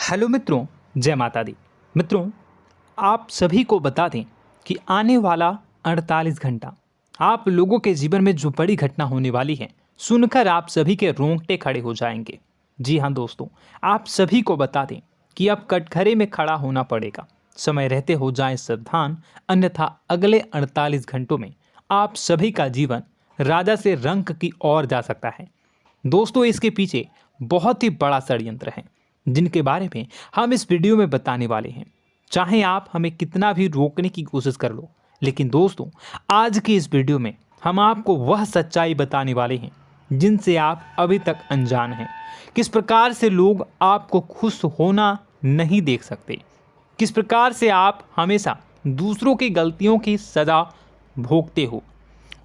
Hello मित्रों, जय माता दी। मित्रों, आप सभी को बता दें कि आने वाला 48 घंटा आप लोगों के जीवन में जो बड़ी घटना होने वाली है, सुनकर आप सभी के रोंगटे खड़े हो जाएंगे। जी हाँ दोस्तों, आप सभी को बता दें कि अब कटघरे में खड़ा होना पड़ेगा। समय रहते हो जाएं सावधान, अन्यथा अगले 48 घंटों में आप सभी का जीवन राजा से रंक की ओर जा सकता है। दोस्तों, इसके पीछे बहुत ही बड़ा षड्यंत्र है जिनके बारे में हम इस वीडियो में बताने वाले हैं। चाहे आप हमें कितना भी रोकने की कोशिश कर लो, लेकिन दोस्तों आज की इस वीडियो में हम आपको वह सच्चाई बताने वाले हैं जिनसे आप अभी तक अनजान हैं। किस प्रकार से लोग आपको खुश होना नहीं देख सकते, किस प्रकार से आप हमेशा दूसरों की गलतियों की सज़ा भोगते हो,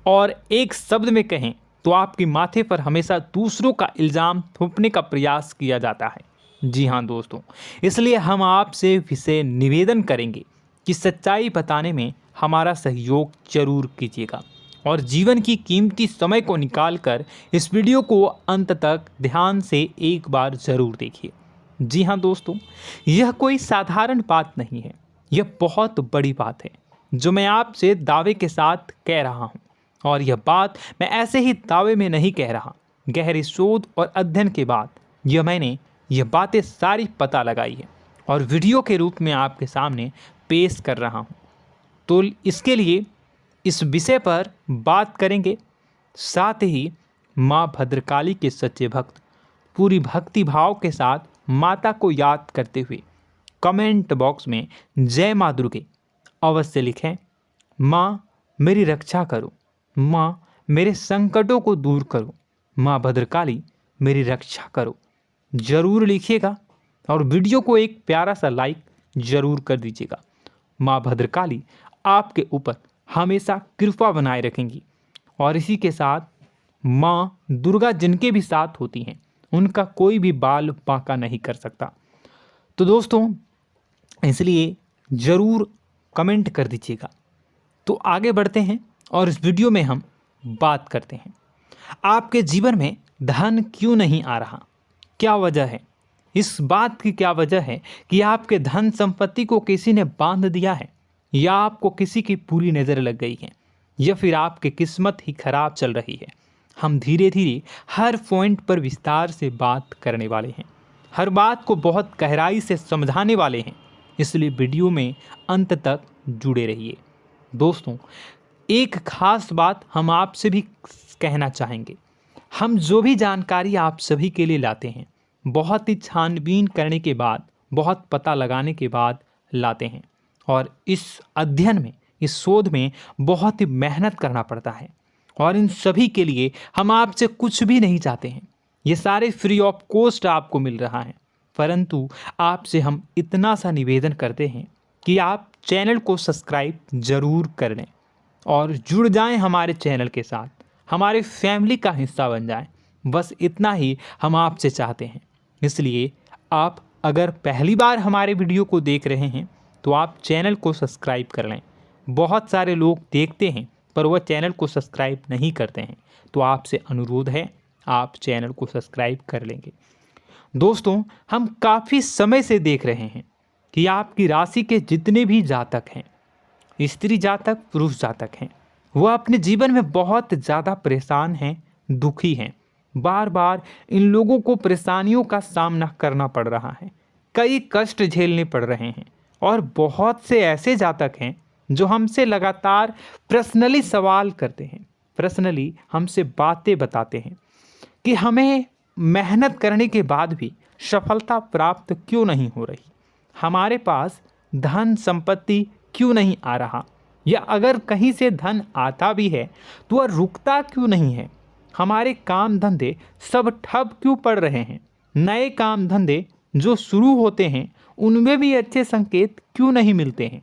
और एक शब्द में कहें तो आपके माथे पर हमेशा दूसरों का इल्ज़ाम थोपने का प्रयास किया जाता है। जी हाँ दोस्तों, इसलिए हम आपसे विशेष निवेदन करेंगे कि सच्चाई बताने में हमारा सहयोग जरूर कीजिएगा और जीवन की कीमती समय को निकालकर इस वीडियो को अंत तक ध्यान से एक बार ज़रूर देखिए। जी हाँ दोस्तों, यह कोई साधारण बात नहीं है, यह बहुत बड़ी बात है जो मैं आपसे दावे के साथ कह रहा हूँ। और यह बात मैं ऐसे ही दावे में नहीं कह रहा, गहरी शोध और अध्ययन के बाद मैंने यह बातें सारी पता लगाई है और वीडियो के रूप में आपके सामने पेश कर रहा हूँ। तो इसके लिए इस विषय पर बात करेंगे। साथ ही माँ भद्रकाली के सच्चे भक्त पूरी भक्ति भाव के साथ माता को याद करते हुए कमेंट बॉक्स में जय माँ दुर्गे अवश्य लिखें। माँ मेरी रक्षा करो, माँ मेरे संकटों को दूर करो, माँ भद्रकाली मेरी रक्षा करो, ज़रूर लिखिएगा और वीडियो को एक प्यारा सा लाइक ज़रूर कर दीजिएगा। माँ भद्रकाली आपके ऊपर हमेशा कृपा बनाए रखेंगी और इसी के साथ माँ दुर्गा जिनके भी साथ होती हैं उनका कोई भी बाल बांका नहीं कर सकता। तो दोस्तों, इसलिए ज़रूर कमेंट कर दीजिएगा। तो आगे बढ़ते हैं और इस वीडियो में हम बात करते हैं, आपके जीवन में धन क्यों नहीं आ रहा, क्या वजह है। इस बात की क्या वजह है कि आपके धन संपत्ति को किसी ने बांध दिया है, या आपको किसी की पूरी नज़र लग गई है, या फिर आपकी किस्मत ही खराब चल रही है। हम धीरे धीरे हर पॉइंट पर विस्तार से बात करने वाले हैं, हर बात को बहुत गहराई से समझाने वाले हैं, इसलिए वीडियो में अंत तक जुड़े रहिए। दोस्तों, एक खास बात हम आपसे भी कहना चाहेंगे, हम जो भी जानकारी आप सभी के लिए लाते हैं बहुत ही छानबीन करने के बाद, बहुत पता लगाने के बाद लाते हैं, और इस अध्ययन में, इस शोध में बहुत ही मेहनत करना पड़ता है। और इन सभी के लिए हम आपसे कुछ भी नहीं चाहते हैं, ये सारे फ्री ऑफ कॉस्ट आपको मिल रहा है, परंतु आपसे हम इतना सा निवेदन करते हैं कि आप चैनल को सब्सक्राइब ज़रूर कर लें और जुड़ जाएं हमारे चैनल के साथ, हमारे फैमिली का हिस्सा बन जाएं। बस इतना ही हम आपसे चाहते हैं। इसलिए आप अगर पहली बार हमारे वीडियो को देख रहे हैं तो आप चैनल को सब्सक्राइब कर लें। बहुत सारे लोग देखते हैं पर वह चैनल को सब्सक्राइब नहीं करते हैं, तो आपसे अनुरोध है आप चैनल को सब्सक्राइब कर लेंगे। दोस्तों, हम काफ़ी समय से देख रहे हैं कि आपकी राशि के जितने भी जातक हैं, स्त्री जातक, पुरुष जातक हैं, वह अपने जीवन में बहुत ज़्यादा परेशान हैं, दुखी हैं। बार बार इन लोगों को परेशानियों का सामना करना पड़ रहा है, कई कष्ट झेलने पड़ रहे हैं। और बहुत से ऐसे जातक हैं जो हमसे लगातार पर्सनली सवाल करते हैं, पर्सनली हमसे बातें बताते हैं कि हमें मेहनत करने के बाद भी सफलता प्राप्त क्यों नहीं हो रही, हमारे पास धन संपत्ति क्यों नहीं आ रहा, या अगर कहीं से धन आता भी है तो वह रुकता क्यों नहीं है, हमारे काम धंधे सब ठप क्यों पड़ रहे हैं, नए काम धंधे जो शुरू होते हैं उनमें भी अच्छे संकेत क्यों नहीं मिलते हैं,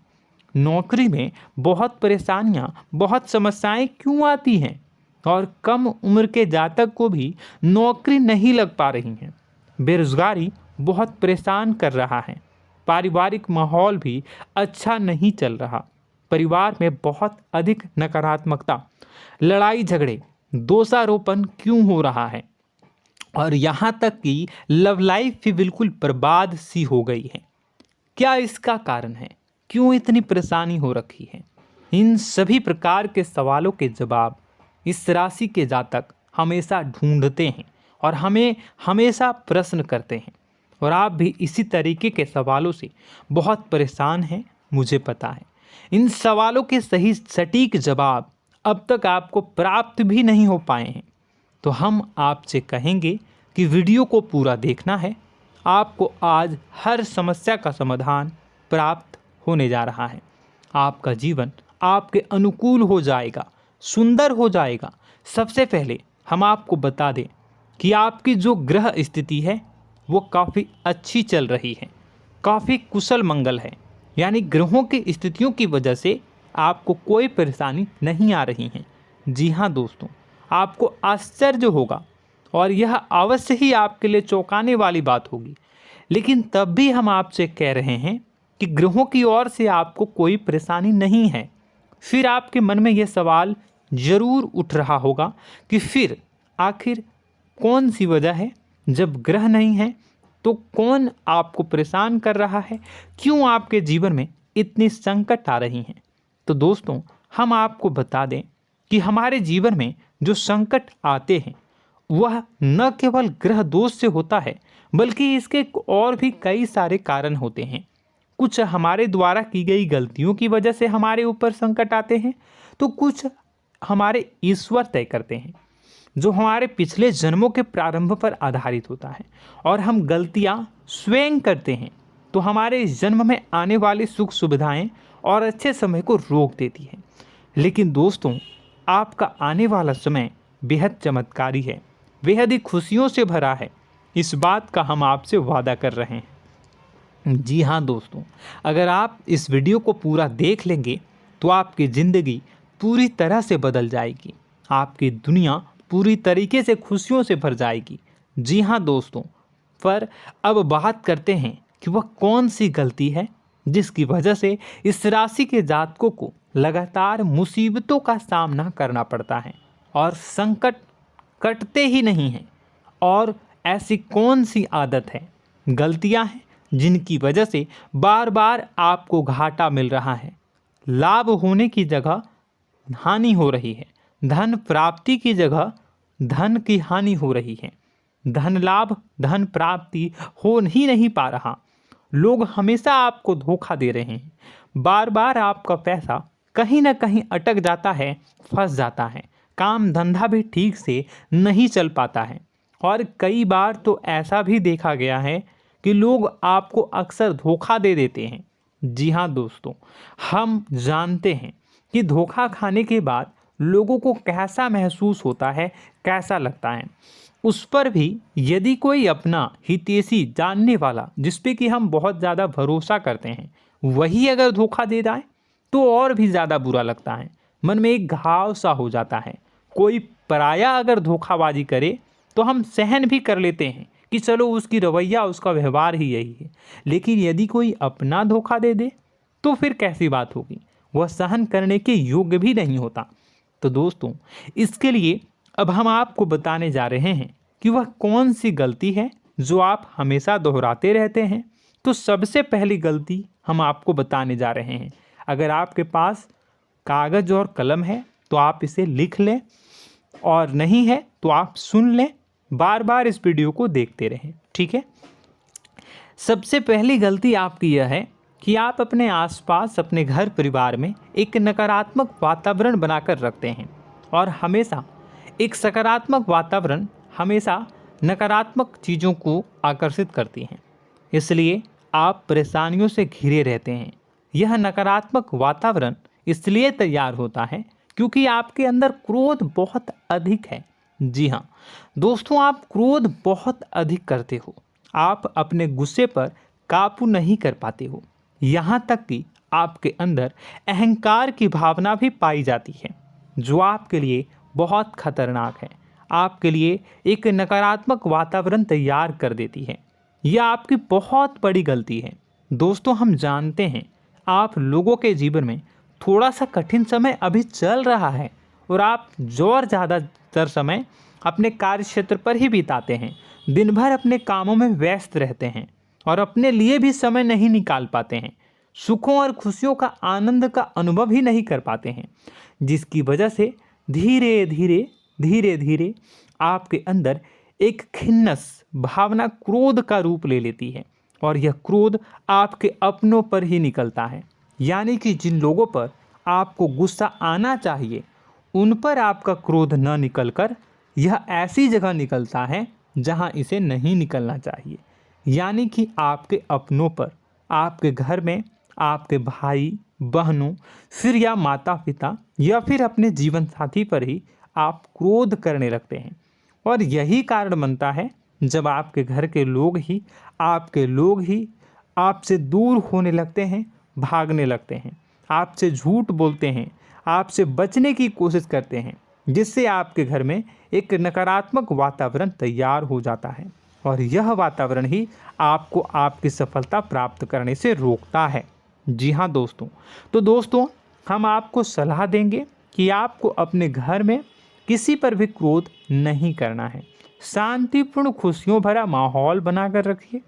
नौकरी में बहुत परेशानियां, बहुत समस्याएं क्यों आती हैं, और कम उम्र के जातक को भी नौकरी नहीं लग पा रही हैं, बेरोजगारी बहुत परेशान कर रहा है, पारिवारिक माहौल भी अच्छा नहीं चल रहा, परिवार में बहुत अधिक नकारात्मकता, लड़ाई झगड़े, दोषारोपण क्यों हो रहा है, और यहाँ तक कि लव लाइफ भी बिल्कुल बर्बाद सी हो गई है। क्या इसका कारण है? क्यों इतनी परेशानी हो रखी है? इन सभी प्रकार के सवालों के जवाब इस राशि के जातक हमेशा ढूंढते हैं और हमें हमेशा प्रश्न करते हैं। और आप भी इसी तरीके के सवालों से बहुत परेशान हैं, मुझे पता है। इन सवालों के सही सटीक जवाब अब तक आपको प्राप्त भी नहीं हो पाए हैं। तो हम आपसे कहेंगे कि वीडियो को पूरा देखना है। आपको आज हर समस्या का समाधान प्राप्त होने जा रहा है। आपका जीवन आपके अनुकूल हो जाएगा, सुंदर हो जाएगा। सबसे पहले हम आपको बता दें कि आपकी जो ग्रह स्थिति है वो काफ़ी अच्छी चल रही है, काफ़ी कुशल मंगल है। यानी ग्रहों की स्थितियों की वजह से आपको कोई परेशानी नहीं आ रही है। जी हाँ दोस्तों, आपको आश्चर्य होगा और यह अवश्य ही आपके लिए चौंकाने वाली बात होगी। लेकिन तब भी हम आपसे कह रहे हैं कि ग्रहों की ओर से आपको कोई परेशानी नहीं है। फिर आपके मन में यह सवाल जरूर उठ रहा होगा कि फिर आखिर कौन सी वजह है? जब ग्रह नहीं है तो कौन आपको परेशान कर रहा है? क्यों आपके जीवन में इतनी संकट आ रही हैं? तो दोस्तों, हम आपको बता दें कि हमारे जीवन में जो संकट आते हैं वह न केवल ग्रह दोष से होता है, बल्कि इसके और भी कई सारे कारण होते हैं। कुछ हमारे द्वारा की गई गलतियों की वजह से हमारे ऊपर संकट आते हैं, तो कुछ हमारे ईश्वर तय करते हैं, जो हमारे पिछले जन्मों के प्रारंभ पर आधारित होता है। और हम गलतियां स्वयं करते हैं तो हमारे इस जन्म में आने वाली सुख सुविधाएं और अच्छे समय को रोक देती है। लेकिन दोस्तों, आपका आने वाला समय बेहद चमत्कारी है, बेहद ही खुशियों से भरा है। इस बात का हम आपसे वादा कर रहे हैं। जी हाँ दोस्तों, अगर आप इस वीडियो को पूरा देख लेंगे तो आपकी ज़िंदगी पूरी तरह से बदल जाएगी, आपकी दुनिया पूरी तरीके से खुशियों से भर जाएगी। जी हाँ दोस्तों, पर अब बात करते हैं कि वह कौन सी गलती है जिसकी वजह से इस राशि के जातकों को लगातार मुसीबतों का सामना करना पड़ता है और संकट कटते ही नहीं हैं। और ऐसी कौन सी आदत है, गलतियां हैं जिनकी वजह से बार बार आपको घाटा मिल रहा है, लाभ होने की जगह हानि हो रही है, धन प्राप्ति की जगह धन की हानि हो रही है, धन लाभ धन प्राप्ति हो ही नहीं पा रहा, लोग हमेशा आपको धोखा दे रहे हैं, बार बार आपका पैसा कहीं ना कहीं अटक जाता है, फंस जाता है, काम धंधा भी ठीक से नहीं चल पाता है। और कई बार तो ऐसा भी देखा गया है कि लोग आपको अक्सर धोखा दे देते हैं। जी हाँ दोस्तों, हम जानते हैं कि धोखा खाने के बाद लोगों को कैसा महसूस होता है, कैसा लगता है। उस पर भी यदि कोई अपना हितैषी जानने वाला, जिस पे कि हम बहुत ज़्यादा भरोसा करते हैं, वही अगर धोखा दे जाए तो और भी ज़्यादा बुरा लगता है, मन में एक घाव सा हो जाता है। कोई पराया अगर धोखाबाजी करे तो हम सहन भी कर लेते हैं कि चलो उसकी रवैया, उसका व्यवहार ही यही है। लेकिन यदि कोई अपना धोखा दे दे तो फिर कैसी बात होगी, वह सहन करने के योग्य भी नहीं होता। तो दोस्तों, इसके लिए अब हम आपको बताने जा रहे हैं कि वह कौन सी गलती है जो आप हमेशा दोहराते रहते हैं। तो सबसे पहली गलती हम आपको बताने जा रहे हैं। अगर आपके पास कागज़ और कलम है तो आप इसे लिख लें, और नहीं है तो आप सुन लें, बार बार इस वीडियो को देखते रहें, ठीक है। सबसे पहली गलती आपकी यह है कि आप अपने आसपास, अपने घर परिवार में एक नकारात्मक वातावरण बनाकर रखते हैं। और हमेशा एक सकारात्मक वातावरण हमेशा नकारात्मक चीज़ों को आकर्षित करती हैं, इसलिए आप परेशानियों से घिरे रहते हैं। यह नकारात्मक वातावरण इसलिए तैयार होता है क्योंकि आपके अंदर क्रोध बहुत अधिक है। जी हाँ दोस्तों, आप क्रोध बहुत अधिक करते हो, आप अपने गुस्से पर काबू नहीं कर पाते हो, यहाँ तक कि आपके अंदर अहंकार की भावना भी पाई जाती है, जो आपके लिए बहुत खतरनाक है, आपके लिए एक नकारात्मक वातावरण तैयार कर देती है। यह आपकी बहुत बड़ी गलती है। दोस्तों, हम जानते हैं आप लोगों के जीवन में थोड़ा सा कठिन समय अभी चल रहा है और आप और ज़्यादातर समय अपने कार्य क्षेत्र पर ही बिताते हैं, दिन भर अपने कामों में व्यस्त रहते हैं और अपने लिए भी समय नहीं निकाल पाते हैं, सुखों और खुशियों का आनंद का अनुभव ही नहीं कर पाते हैं, जिसकी वजह से धीरे धीरे आपके अंदर एक खिन्नस भावना क्रोध का रूप ले लेती है और यह क्रोध आपके अपनों पर ही निकलता है। यानी कि जिन लोगों पर आपको गुस्सा आना चाहिए उन पर आपका क्रोध न निकलकर यह ऐसी जगह निकलता है जहां इसे नहीं निकलना चाहिए। यानी कि आपके अपनों पर, आपके घर में, आपके भाई बहनों, फिर या माता पिता या फिर अपने जीवन साथी पर ही आप क्रोध करने लगते हैं। और यही कारण बनता है जब आपके घर के लोग ही आपसे दूर होने लगते हैं, भागने लगते हैं, आपसे झूठ बोलते हैं, आपसे बचने की कोशिश करते हैं, जिससे आपके घर में एक नकारात्मक वातावरण तैयार हो जाता है और यह वातावरण ही आपको आपकी सफलता प्राप्त करने से रोकता है। जी हाँ दोस्तों, तो दोस्तों हम आपको सलाह देंगे कि आपको अपने घर में किसी पर भी क्रोध नहीं करना है। शांतिपूर्ण खुशियों भरा माहौल बनाकर रखिए।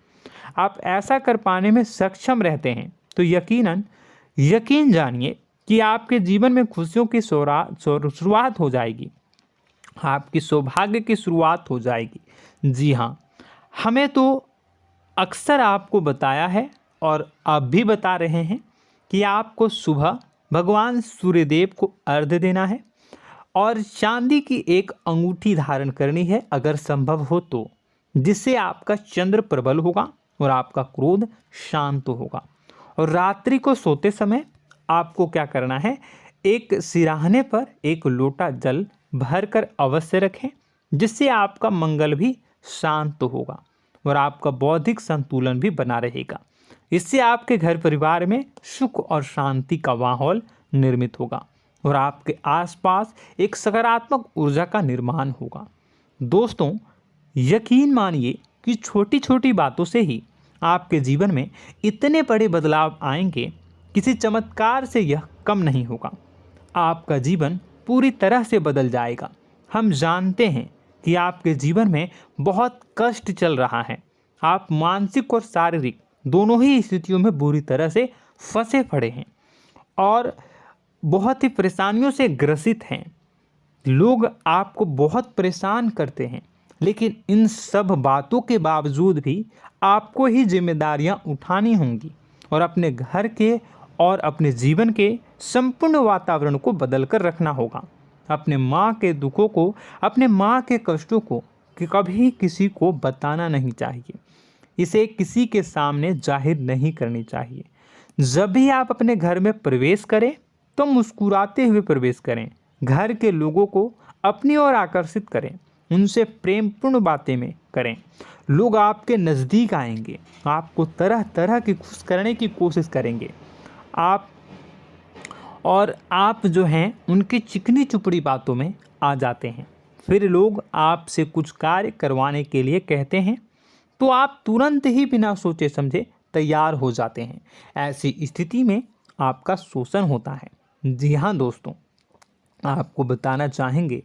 आप ऐसा कर पाने में सक्षम रहते हैं तो यकीन जानिए कि आपके जीवन में खुशियों की शुरुआत हो जाएगी, आपकी सौभाग्य की शुरुआत हो जाएगी। जी हाँ, हमें तो अक्सर आपको बताया है और अब भी बता रहे हैं कि आपको सुबह भगवान सूर्यदेव को अर्घ्य देना है और चांदी की एक अंगूठी धारण करनी है अगर संभव हो तो, जिससे आपका चंद्र प्रबल होगा और आपका क्रोध शांत होगा। और रात्रि को सोते समय आपको क्या करना है, एक सिराहने पर एक लोटा जल भरकर अवश्य रखें, जिससे आपका मंगल भी शांत होगा और आपका बौद्धिक संतुलन भी बना रहेगा। इससे आपके घर परिवार में सुख और शांति का माहौल निर्मित होगा और आपके आसपास एक सकारात्मक ऊर्जा का निर्माण होगा। दोस्तों यकीन मानिए कि छोटी छोटी बातों से ही आपके जीवन में इतने बड़े बदलाव आएंगे, किसी चमत्कार से यह कम नहीं होगा। आपका जीवन पूरी तरह से बदल जाएगा। हम जानते हैं कि आपके जीवन में बहुत कष्ट चल रहा है, आप मानसिक और शारीरिक दोनों ही स्थितियों में बुरी तरह से फंसे पड़े हैं और बहुत ही परेशानियों से ग्रसित हैं। लोग आपको बहुत परेशान करते हैं, लेकिन इन सब बातों के बावजूद भी आपको ही जिम्मेदारियां उठानी होंगी और अपने घर के और अपने जीवन के संपूर्ण वातावरण को बदल कर रखना होगा। अपने माँ के दुखों को, अपने माँ के कष्टों को कभी किसी को बताना नहीं चाहिए, इसे किसी के सामने जाहिर नहीं करनी चाहिए। जब भी आप अपने घर में प्रवेश करें तो मुस्कुराते हुए प्रवेश करें, घर के लोगों को अपनी ओर आकर्षित करें, उनसे प्रेमपूर्ण बातें में करें। लोग आपके नज़दीक आएंगे, आपको तरह तरह की खुश करने की कोशिश करेंगे। आप जो हैं उनकी चिकनी चुपड़ी बातों में आ जाते हैं। फिर लोग आपसे कुछ कार्य करवाने के लिए कहते हैं तो आप तुरंत ही बिना सोचे समझे तैयार हो जाते हैं। ऐसी स्थिति में आपका शोषण होता है। जी हाँ दोस्तों, आपको बताना चाहेंगे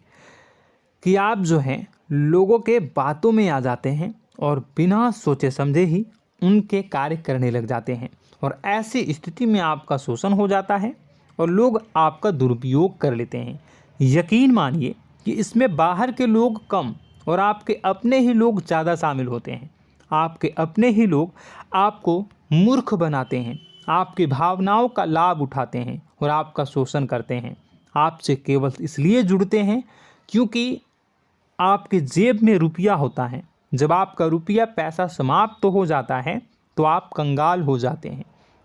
कि आप जो हैं लोगों के बातों में आ जाते हैं और बिना सोचे समझे ही उनके कार्य करने लग जाते हैं और ऐसी स्थिति में आपका शोषण हो जाता है और लोग आपका दुरुपयोग कर लेते हैं। यकीन मानिए कि इसमें बाहर के लोग कम और आपके अपने ही लोग ज़्यादा शामिल होते हैं। आपके अपने ही लोग आपको मूर्ख बनाते हैं, आपकी भावनाओं का लाभ उठाते हैं और आपका शोषण करते हैं। आपसे केवल इसलिए जुड़ते हैं क्योंकि आपके जेब में रुपया होता है। जब आपका रुपया पैसा समाप्त हो जाता है तो आप कंगाल हो जाते हैं,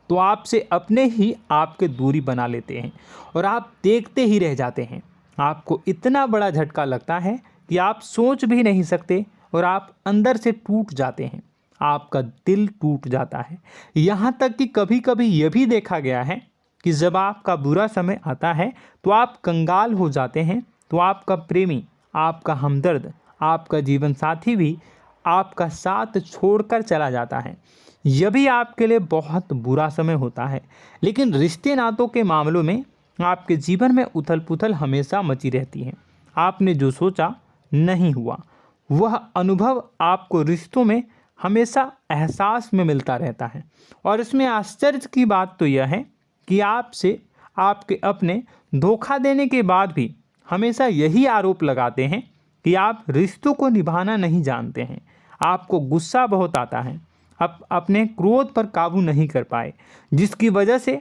तो आपसे अपने ही आपके दूरी बना लेते हैं और आप देखते ही रह जाते हैं। आपको इतना बड़ा झटका लगता है कि आप सोच भी नहीं सकते और आप अंदर से टूट जाते हैं, आपका दिल टूट जाता है। यहाँ तक कि कभी कभी यह भी देखा गया है कि जब आपका बुरा समय आता है तो आप कंगाल हो जाते हैं, तो आपका प्रेमी, आपका हमदर्द, आपका जीवन साथी भी आपका साथ छोड़कर चला जाता है। यह भी आपके लिए बहुत बुरा समय होता है। लेकिन रिश्ते नातों के मामलों में आपके जीवन में उथल पुथल हमेशा मची रहती है। आपने जो सोचा नहीं हुआ। वह अनुभव आपको रिश्तों में हमेशा एहसास में मिलता रहता है। और इसमें आश्चर्य की बात तो यह है कि आपसे आपके अपने धोखा देने के बाद भी हमेशा यही आरोप लगाते हैं कि आप रिश्तों को निभाना नहीं जानते हैं। आपको गुस्सा बहुत आता है, आप अपने क्रोध पर काबू नहीं कर पाए, जिसकी वजह से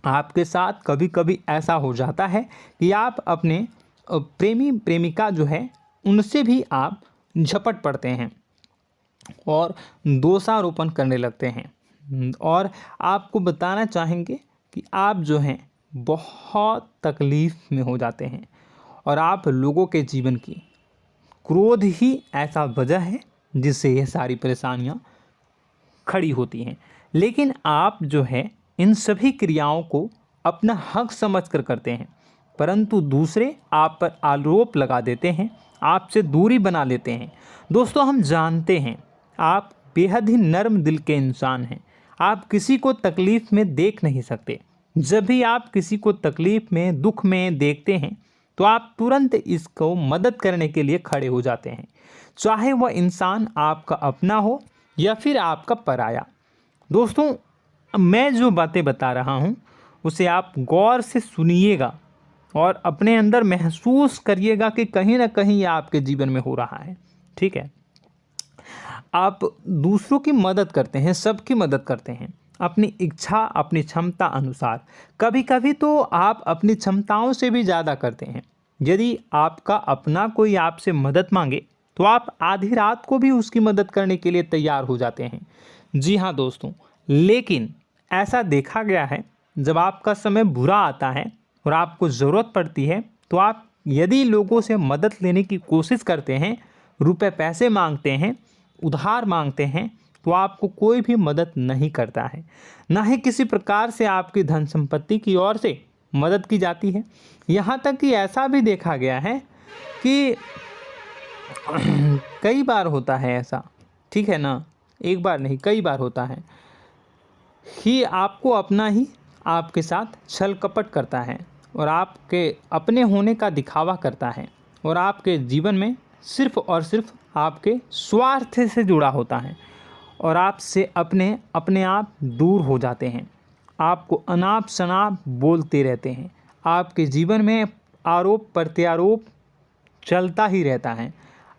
आपके साथ कभी कभी ऐसा हो जाता है कि आप अपने प्रेमी प्रेमिका जो है उनसे भी आप झपट पड़ते हैं और दोषारोपण करने लगते हैं। और आपको बताना चाहेंगे कि आप जो हैं बहुत तकलीफ़ में हो जाते हैं और आप लोगों के जीवन की क्रोध ही ऐसा वजह है जिससे ये सारी परेशानियां खड़ी होती हैं। लेकिन आप जो है इन सभी क्रियाओं को अपना हक समझकर करते हैं, परंतु दूसरे आप पर आरोप लगा देते हैं, आपसे दूरी बना लेते हैं। दोस्तों, हम जानते हैं आप बेहद ही नर्म दिल के इंसान हैं। आप किसी को तकलीफ़ में देख नहीं सकते। जब भी आप किसी को तकलीफ़ में, दुख में देखते हैं तो आप तुरंत इसको मदद करने के लिए खड़े हो जाते हैं, चाहे वह इंसान आपका अपना हो या फिर आपका पराया। दोस्तों, मैं जो बातें बता रहा हूँ उसे आप गौर से सुनिएगा और अपने अंदर महसूस करिएगा कि कहीं ना कहीं ये आपके जीवन में हो रहा है। ठीक है, आप दूसरों की मदद करते हैं, सबकी मदद करते हैं अपनी इच्छा, अपनी क्षमता अनुसार। कभी कभी तो आप अपनी क्षमताओं से भी ज़्यादा करते हैं। यदि आपका अपना कोई आपसे मदद मांगे तो आप आधी रात को भी उसकी मदद करने के लिए तैयार हो जाते हैं। जी हाँ दोस्तों, लेकिन ऐसा देखा गया है जब आपका समय बुरा आता है और आपको ज़रूरत पड़ती है तो आप यदि लोगों से मदद लेने की कोशिश करते हैं, रुपए पैसे मांगते हैं, उधार मांगते हैं, तो आपको कोई भी मदद नहीं करता है। ना ही किसी प्रकार से आपकी धन संपत्ति की ओर से मदद की जाती है। यहाँ तक कि ऐसा भी देखा गया है कि कई बार होता है ऐसा, ठीक है ना, एक बार नहीं कई बार होता है कि आपको अपना ही आपके साथ छल कपट करता है और आपके अपने होने का दिखावा करता है और आपके जीवन में सिर्फ और सिर्फ आपके स्वार्थ से जुड़ा होता है और आपसे अपने आप दूर हो जाते हैं। आपको अनाप शनाप बोलते रहते हैं। आपके जीवन में आरोप प्रत्यारोप चलता ही रहता है।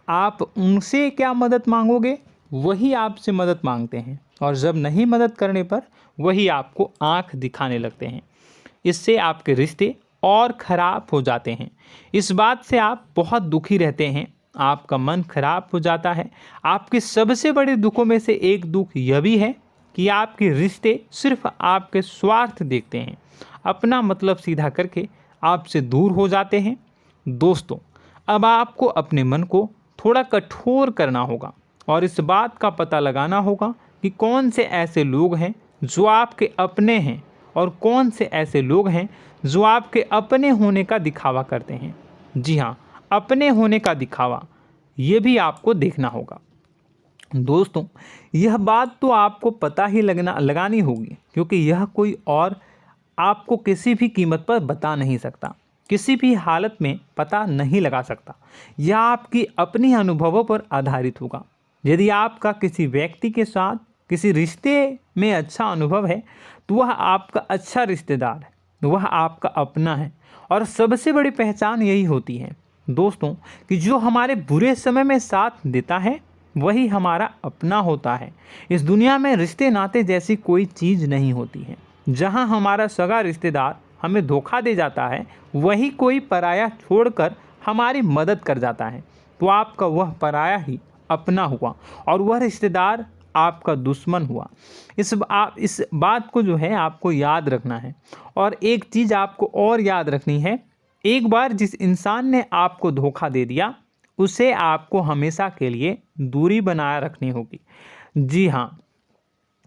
आप उनसे क्या मदद मांगोगे, वही आपसे मदद मांगते हैं और जब नहीं मदद करने पर वही आपको आंख दिखाने लगते हैं। इससे आपके रिश्ते और ख़राब हो जाते हैं। इस बात से आप बहुत दुखी रहते हैं, आपका मन खराब हो जाता है। आपके सबसे बड़े दुखों में से एक दुख यह भी है कि आपके रिश्ते सिर्फ आपके स्वार्थ देखते हैं, अपना मतलब सीधा करके आपसे दूर हो जाते हैं। दोस्तों, अब आपको अपने मन को थोड़ा कठोर करना होगा और इस बात का पता लगाना होगा कि कौन से ऐसे लोग हैं जो आपके अपने हैं और कौन से ऐसे लोग हैं जो आपके अपने होने का दिखावा करते हैं। जी हाँ, अपने होने का दिखावा, ये भी आपको देखना होगा। दोस्तों, यह बात तो आपको पता ही लगानी होगी, क्योंकि यह कोई और आपको किसी भी कीमत पर बता नहीं सकता, किसी भी हालत में पता नहीं लगा सकता। यह आपकी अपनी अनुभवों पर आधारित होगा। यदि आपका किसी व्यक्ति के साथ किसी रिश्ते में अच्छा अनुभव है तो वह आपका अच्छा रिश्तेदार है, वह आपका अपना है। और सबसे बड़ी पहचान यही होती है दोस्तों कि जो हमारे बुरे समय में साथ देता है वही हमारा अपना होता है। इस दुनिया में रिश्ते नाते जैसी कोई चीज़ नहीं होती है। जहां हमारा सगा रिश्तेदार हमें धोखा दे जाता है, वही कोई पराया छोड़कर हमारी मदद कर जाता है, तो आपका वह पराया ही अपना हुआ और वह रिश्तेदार आपका दुश्मन हुआ। इस बात को जो है आपको याद रखना है। और एक चीज़ आपको और याद रखनी है, एक बार जिस इंसान ने आपको धोखा दे दिया उसे आपको हमेशा के लिए दूरी बनाए रखनी होगी। जी हाँ,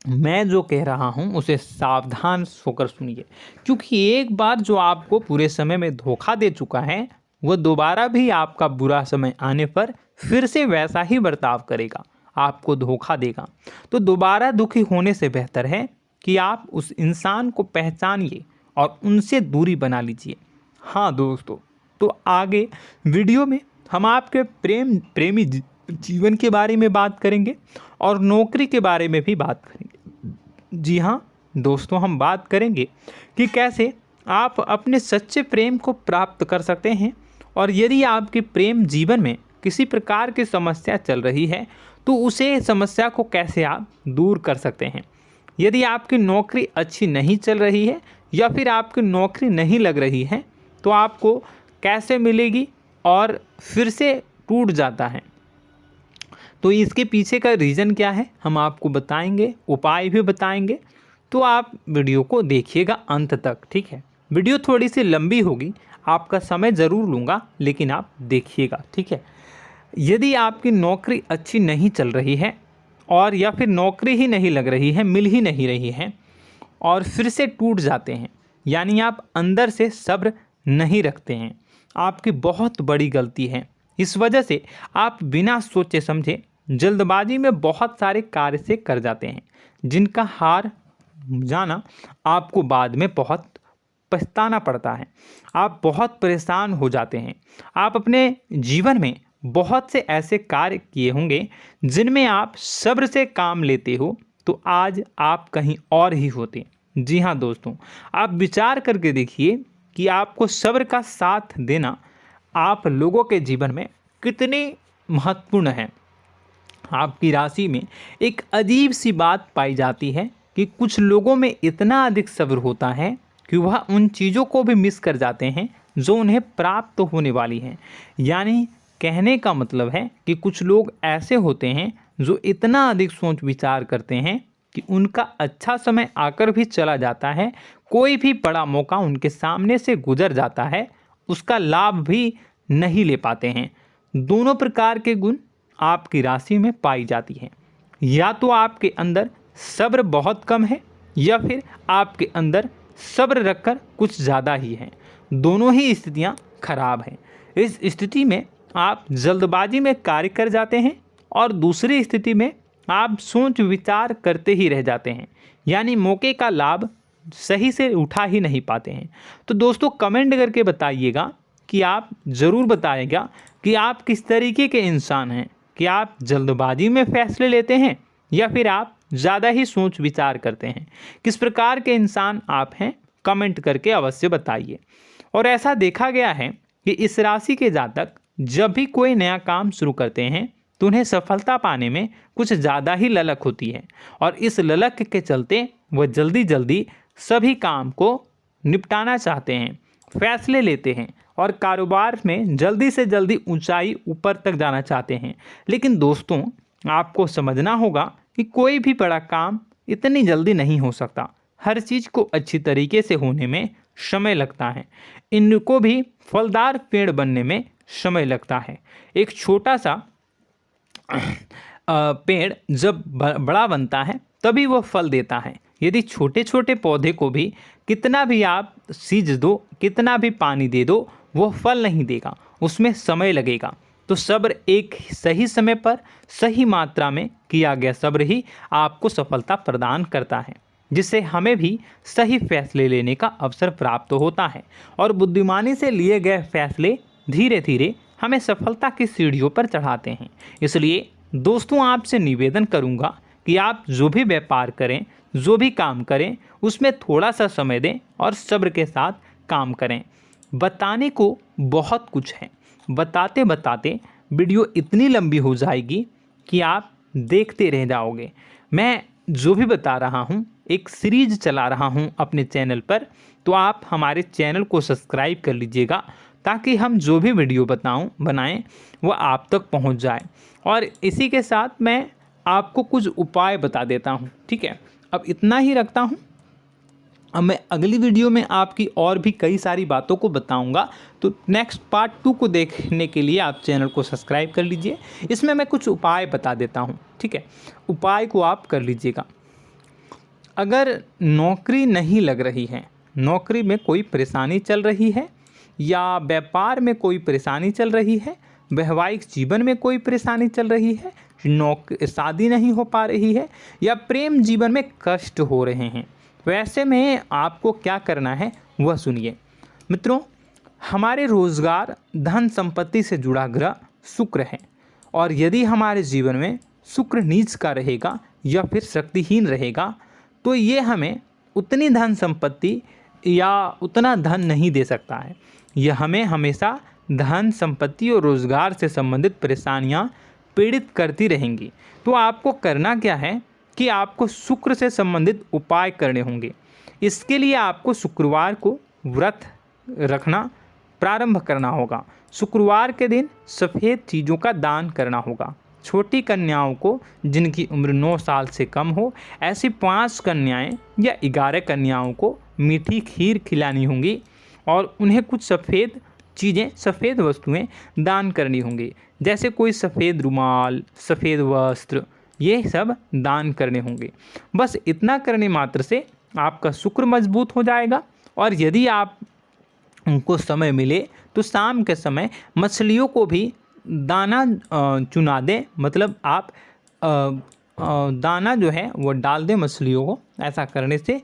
मैं जो कह रहा हूँ उसे सावधान होकर सुनिए, क्योंकि एक बार जो आपको पूरे समय में धोखा दे चुका है वह दोबारा भी आपका बुरा समय आने पर फिर से वैसा ही बर्ताव करेगा, आपको धोखा देगा। तो दोबारा दुखी होने से बेहतर है कि आप उस इंसान को पहचानिए और उनसे दूरी बना लीजिए। हाँ दोस्तों, तो आगे वीडियो में हम आपके प्रेमी जीवन के बारे में बात करेंगे और नौकरी के बारे में भी बात करेंगे। जी हाँ दोस्तों, हम बात करेंगे कि कैसे आप अपने सच्चे प्रेम को प्राप्त कर सकते हैं, और यदि आपके प्रेम जीवन में किसी प्रकार की समस्या चल रही है तो उसे समस्या को कैसे आप दूर कर सकते हैं। यदि आपकी नौकरी अच्छी नहीं चल रही है या फिर आपकी नौकरी नहीं लग रही है तो आपको कैसे मिलेगी और फिर से टूट जाता है, तो इसके पीछे का रीज़न क्या है हम आपको बताएंगे, उपाय भी बताएंगे। तो आप वीडियो को देखिएगा अंत तक, ठीक है। वीडियो थोड़ी सी लंबी होगी, आपका समय ज़रूर लूँगा, लेकिन आप देखिएगा, ठीक है। यदि आपकी नौकरी अच्छी नहीं चल रही है और या फिर नौकरी ही नहीं लग रही है, मिल ही नहीं रही है और फिर से टूट जाते हैं, यानी आप अंदर से सब्र नहीं रखते हैं, आपकी बहुत बड़ी गलती है। इस वजह से आप बिना सोचे समझे जल्दबाजी में बहुत सारे कार्य से कर जाते हैं, जिनका हार जाना आपको बाद में बहुत पछताना पड़ता है। आप बहुत परेशान हो जाते हैं। आप अपने जीवन में बहुत से ऐसे कार्य किए होंगे जिनमें आप सब्र से काम लेते हो, तो आज आप कहीं और ही होते। जी हाँ दोस्तों, आप विचार करके देखिए कि आपको सब्र का साथ देना आप लोगों के जीवन में कितने महत्वपूर्ण है। आपकी राशि में एक अजीब सी बात पाई जाती है कि कुछ लोगों में इतना अधिक सब्र होता है कि वह उन चीज़ों को भी मिस कर जाते हैं जो उन्हें प्राप्त होने वाली हैं। यानी कहने का मतलब है कि कुछ लोग ऐसे होते हैं जो इतना अधिक सोच विचार करते हैं कि उनका अच्छा समय आकर भी चला जाता है, कोई भी बड़ा मौका उनके सामने से गुजर जाता है, उसका लाभ भी नहीं ले पाते हैं। दोनों प्रकार के गुण आपकी राशि में पाई जाती हैं। या तो आपके अंदर सब्र बहुत कम है या फिर आपके अंदर सब्र रखकर कुछ ज़्यादा ही है। दोनों ही स्थितियाँ खराब हैं। इस स्थिति में आप जल्दबाजी में कार्य कर जाते हैं और दूसरी स्थिति में आप सोच विचार करते ही रह जाते हैं, यानी मौके का लाभ सही से उठा ही नहीं पाते हैं। तो दोस्तों कमेंट करके बताइएगा कि आप ज़रूर बताइएगा कि आप किस तरीके के इंसान हैं, कि आप जल्दबाजी में फैसले लेते हैं या फिर आप ज़्यादा ही सोच विचार करते हैं। किस प्रकार के इंसान आप हैं, कमेंट करके अवश्य बताइए। और ऐसा देखा गया है कि इस राशि के जातक जब भी कोई नया काम शुरू करते हैं तो उन्हें सफलता पाने में कुछ ज़्यादा ही ललक होती है, और इस ललक के चलते वह जल्दी जल्दी सभी काम को निपटाना चाहते हैं, फैसले लेते हैं और कारोबार में जल्दी से जल्दी ऊंचाई ऊपर तक जाना चाहते हैं। लेकिन दोस्तों आपको समझना होगा कि कोई भी बड़ा काम इतनी जल्दी नहीं हो सकता। हर चीज़ को अच्छी तरीके से होने में समय लगता है। इनको भी फलदार पेड़ बनने में समय लगता है। एक छोटा सा पेड़ जब बड़ा बनता है तभी वो फल देता है। यदि छोटे छोटे पौधे को भी कितना भी आप सींच दो, कितना भी पानी दे दो, वो फल नहीं देगा, उसमें समय लगेगा। तो सब्र एक सही समय पर सही मात्रा में किया गया सब्र ही आपको सफलता प्रदान करता है, जिससे हमें भी सही फैसले लेने का अवसर प्राप्त होता है। और बुद्धिमानी से लिए गए फैसले धीरे धीरे हमें सफलता की सीढ़ियों पर चढ़ाते हैं। इसलिए दोस्तों आपसे निवेदन करूंगा कि आप जो भी व्यापार करें, जो भी काम करें, उसमें थोड़ा सा समय दें और सब्र के साथ काम करें। बताने को बहुत कुछ है, बताते बताते वीडियो इतनी लंबी हो जाएगी कि आप देखते रह जाओगे। मैं जो भी बता रहा हूँ एक सीरीज चला रहा हूँ अपने चैनल पर, तो आप हमारे चैनल को सब्सक्राइब कर लीजिएगा ताकि हम जो भी वीडियो बनाएं वो आप तक पहुँच जाए। और इसी के साथ मैं आपको कुछ उपाय बता देता हूँ, ठीक है। अब इतना ही रखता हूँ। अब मैं अगली वीडियो में आपकी और भी कई सारी बातों को बताऊंगा, तो नेक्स्ट पार्ट 2 को देखने के लिए आप चैनल को सब्सक्राइब कर लीजिए। इसमें मैं कुछ उपाय बता देता हूं, ठीक है। उपाय को आप कर लीजिएगा। अगर नौकरी नहीं लग रही है, नौकरी में कोई परेशानी चल रही है, या व्यापार में कोई परेशानी चल रही है, वैवाहिक जीवन में कोई परेशानी चल रही है, शादी नहीं हो पा रही है, या प्रेम जीवन में कष्ट हो रहे हैं, वैसे में आपको क्या करना है वह सुनिए। मित्रों, हमारे रोजगार धन संपत्ति से जुड़ा ग्रह शुक्र है, और यदि हमारे जीवन में शुक्र नीच का रहेगा या फिर शक्तिहीन रहेगा तो ये हमें उतनी धन संपत्ति या उतना धन नहीं दे सकता है। यह हमें हमेशा धन संपत्ति और रोजगार से संबंधित परेशानियां पीड़ित करती रहेंगी। तो आपको करना क्या है कि आपको शुक्र से संबंधित उपाय करने होंगे। इसके लिए आपको शुक्रवार को व्रत रखना प्रारंभ करना होगा। शुक्रवार के दिन सफ़ेद चीज़ों का दान करना होगा। छोटी कन्याओं को जिनकी उम्र 9 साल से कम हो, ऐसी 5 कन्याएं या 11 कन्याओं को मीठी खीर खिलानी होंगी और उन्हें कुछ सफ़ेद चीज़ें, सफ़ेद वस्तुएं दान करनी होंगी, जैसे कोई सफ़ेद रुमाल, सफ़ेद वस्त्र, ये सब दान करने होंगे। बस इतना करने मात्र से आपका शुक्र मजबूत हो जाएगा। और यदि आप उनको समय मिले तो शाम के समय मछलियों को भी दाना चुना दें, मतलब आप दाना जो है वो डाल दें मछलियों को। ऐसा करने से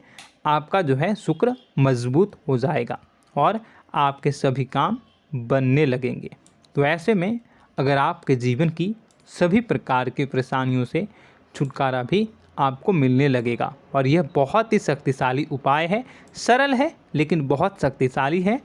आपका जो है शुक्र मजबूत हो जाएगा और आपके सभी काम बनने लगेंगे। तो ऐसे में अगर आपके जीवन की सभी प्रकार की परेशानियों से छुटकारा भी आपको मिलने लगेगा। और यह बहुत ही शक्तिशाली उपाय है, सरल है लेकिन बहुत शक्तिशाली है।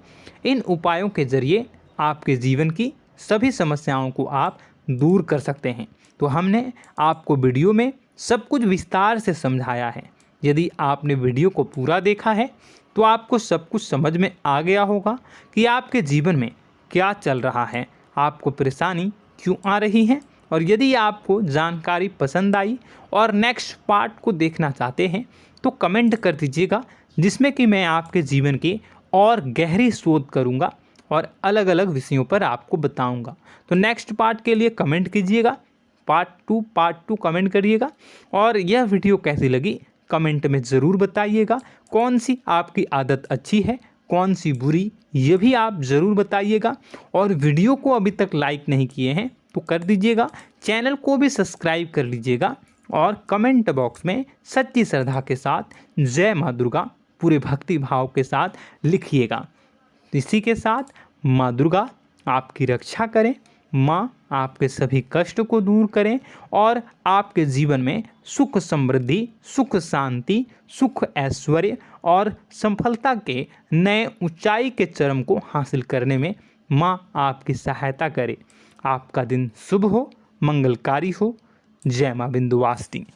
इन उपायों के ज़रिए आपके जीवन की सभी समस्याओं को आप दूर कर सकते हैं। तो हमने आपको वीडियो में सब कुछ विस्तार से समझाया है। यदि आपने वीडियो को पूरा देखा है तो आपको सब कुछ समझ में आ गया होगा कि आपके जीवन में क्या चल रहा है, आपको परेशानी क्यों आ रही है। और यदि आपको जानकारी पसंद आई और नेक्स्ट पार्ट को देखना चाहते हैं तो कमेंट कर दीजिएगा, जिसमें कि मैं आपके जीवन की और गहरी शोध करूंगा और अलग अलग विषयों पर आपको बताऊंगा। तो नेक्स्ट पार्ट के लिए कमेंट कीजिएगा, पार्ट टू कमेंट करिएगा। और यह वीडियो कैसी लगी कमेंट में ज़रूर बताइएगा। कौन सी आपकी आदत अच्छी है, कौन सी बुरी, ये भी आप ज़रूर बताइएगा। और वीडियो को अभी तक लाइक नहीं किए हैं तो कर दीजिएगा, चैनल को भी सब्सक्राइब कर लीजिएगा और कमेंट बॉक्स में सच्ची श्रद्धा के साथ जय माँ दुर्गा पूरे भक्ति भाव के साथ लिखिएगा। इसी के साथ माँ दुर्गा आपकी रक्षा करें, माँ आपके सभी कष्ट को दूर करें और आपके जीवन में सुख समृद्धि, सुख शांति, सुख ऐश्वर्य और सफलता के नए ऊंचाई के चरम को हासिल करने में माँ आपकी सहायता करे। आपका दिन शुभ हो, मंगलकारी हो। जय माँ विंध्यवासिनी।